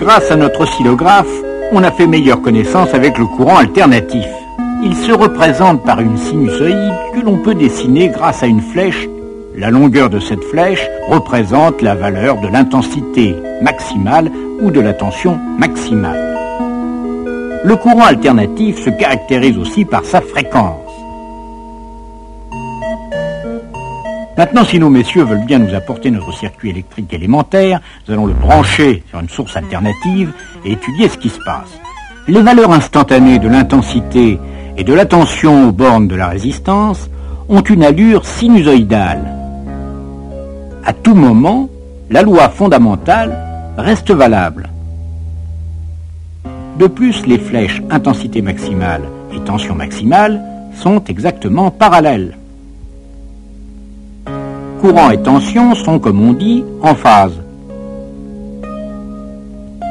Grâce à notre oscillographe, on a fait meilleure connaissance avec le courant alternatif. Il se représente par une sinusoïde que l'on peut dessiner grâce à une flèche. La longueur de cette flèche représente la valeur de l'intensité maximale ou de la tension maximale. Le courant alternatif se caractérise aussi par sa fréquence. Maintenant, si nos messieurs veulent bien nous apporter notre circuit électrique élémentaire, nous allons le brancher sur une source alternative et étudier ce qui se passe. Les valeurs instantanées de l'intensité et de la tension aux bornes de la résistance ont une allure sinusoïdale. À tout moment, la loi fondamentale reste valable. De plus, les flèches intensité maximale et tension maximale sont exactement parallèles. Courant et tension sont, comme on dit, en phase.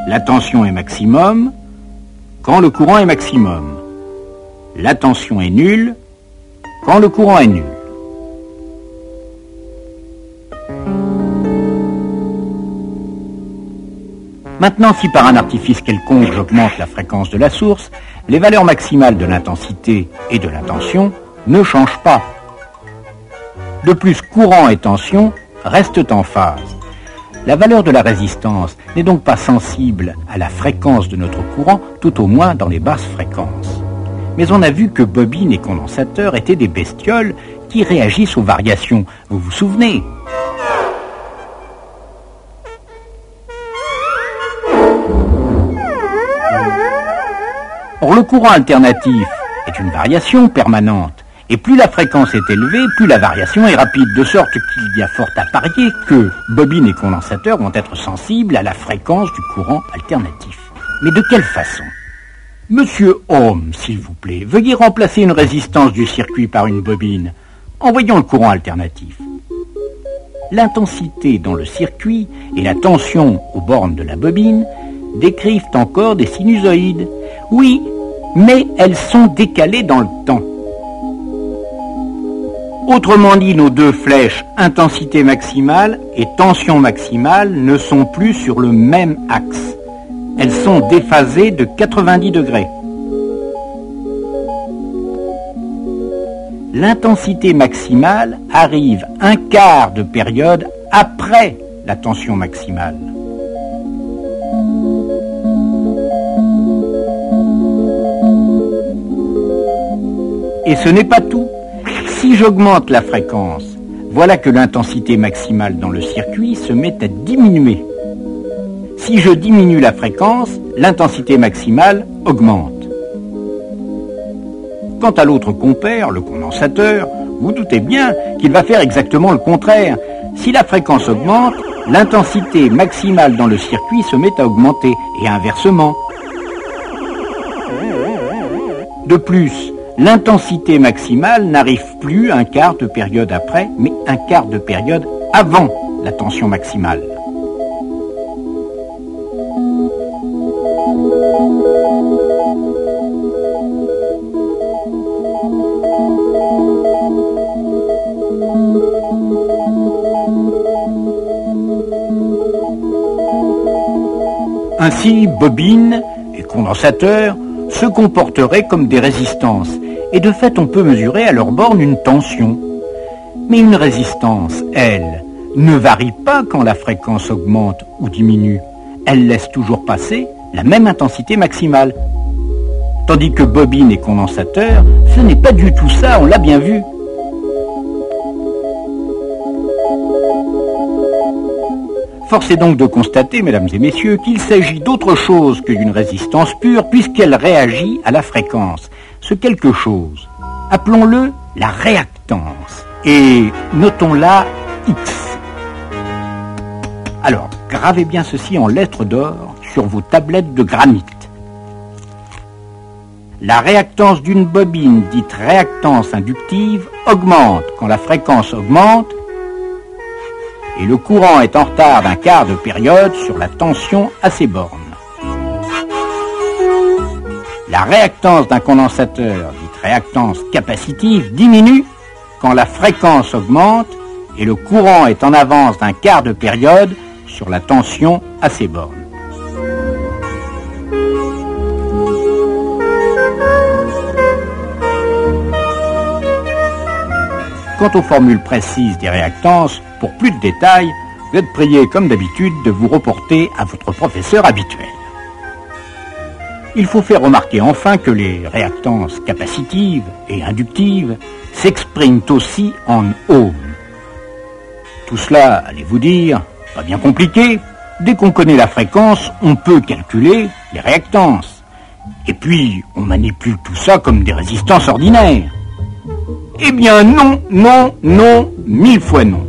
La tension est maximum quand le courant est maximum. La tension est nulle quand le courant est nul. Maintenant, si par un artifice quelconque j'augmente la fréquence de la source, les valeurs maximales de l'intensité et de la tension ne changent pas. De plus, courant et tension restent en phase. La valeur de la résistance n'est donc pas sensible à la fréquence de notre courant, tout au moins dans les basses fréquences. Mais on a vu que bobine et condensateur étaient des bestioles qui réagissent aux variations. Vous vous souvenez ? Or, le courant alternatif est une variation permanente. Et plus la fréquence est élevée, plus la variation est rapide, de sorte qu'il y a fort à parier que bobine et condensateur vont être sensibles à la fréquence du courant alternatif. Mais de quelle façon ? Monsieur Ohm, s'il vous plaît, veuillez remplacer une résistance du circuit par une bobine. Envoyons le courant alternatif. L'intensité dans le circuit et la tension aux bornes de la bobine décrivent encore des sinusoïdes. Oui, mais elles sont décalées dans le temps. Autrement dit, nos deux flèches intensité maximale et tension maximale ne sont plus sur le même axe. Elles sont déphasées de 90 degrés. L'intensité maximale arrive un quart de période après la tension maximale. Et ce n'est pas tout. Si j'augmente la fréquence, voilà que l'intensité maximale dans le circuit se met à diminuer. Si je diminue la fréquence, l'intensité maximale augmente. Quant à l'autre compère, le condensateur, vous doutez bien qu'il va faire exactement le contraire. Si la fréquence augmente, l'intensité maximale dans le circuit se met à augmenter, et inversement. De plus, l'intensité maximale n'arrive plus un quart de période après, mais un quart de période avant la tension maximale. Ainsi, bobine et condensateur se comporteraient comme des résistances, et de fait on peut mesurer à leur borne une tension. Mais une résistance, elle, ne varie pas quand la fréquence augmente ou diminue. Elle laisse toujours passer la même intensité maximale. Tandis que bobine et condensateur, ce n'est pas du tout ça, on l'a bien vu. Force est donc de constater, mesdames et messieurs, qu'il s'agit d'autre chose que d'une résistance pure, puisqu'elle réagit à la fréquence. Ce quelque chose, appelons-le la réactance, et notons-la X. Alors, gravez bien ceci en lettres d'or sur vos tablettes de granit. La réactance d'une bobine, dite réactance inductive, augmente quand la fréquence augmente, et le courant est en retard d'un quart de période sur la tension à ses bornes. La réactance d'un condensateur, dite réactance capacitive, diminue quand la fréquence augmente et le courant est en avance d'un quart de période sur la tension à ses bornes. Quant aux formules précises des réactances, pour plus de détails, vous êtes prié, comme d'habitude, de vous reporter à votre professeur habituel. Il faut faire remarquer enfin que les réactances capacitives et inductives s'expriment aussi en ohms. Tout cela, allez-vous dire, pas bien compliqué. Dès qu'on connaît la fréquence, on peut calculer les réactances. Et puis, on manipule tout ça comme des résistances ordinaires. Eh bien non, non, non, 1000 fois non.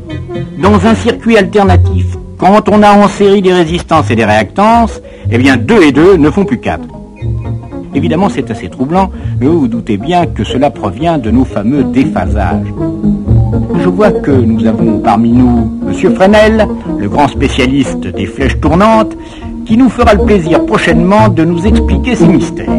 Dans un circuit alternatif, quand on a en série des résistances et des réactances, eh bien 2 et 2 ne font plus 4. Évidemment, c'est assez troublant, mais vous vous doutez bien que cela provient de nos fameux déphasages. Je vois que nous avons parmi nous M. Fresnel, le grand spécialiste des flèches tournantes, qui nous fera le plaisir prochainement de nous expliquer ces mystères.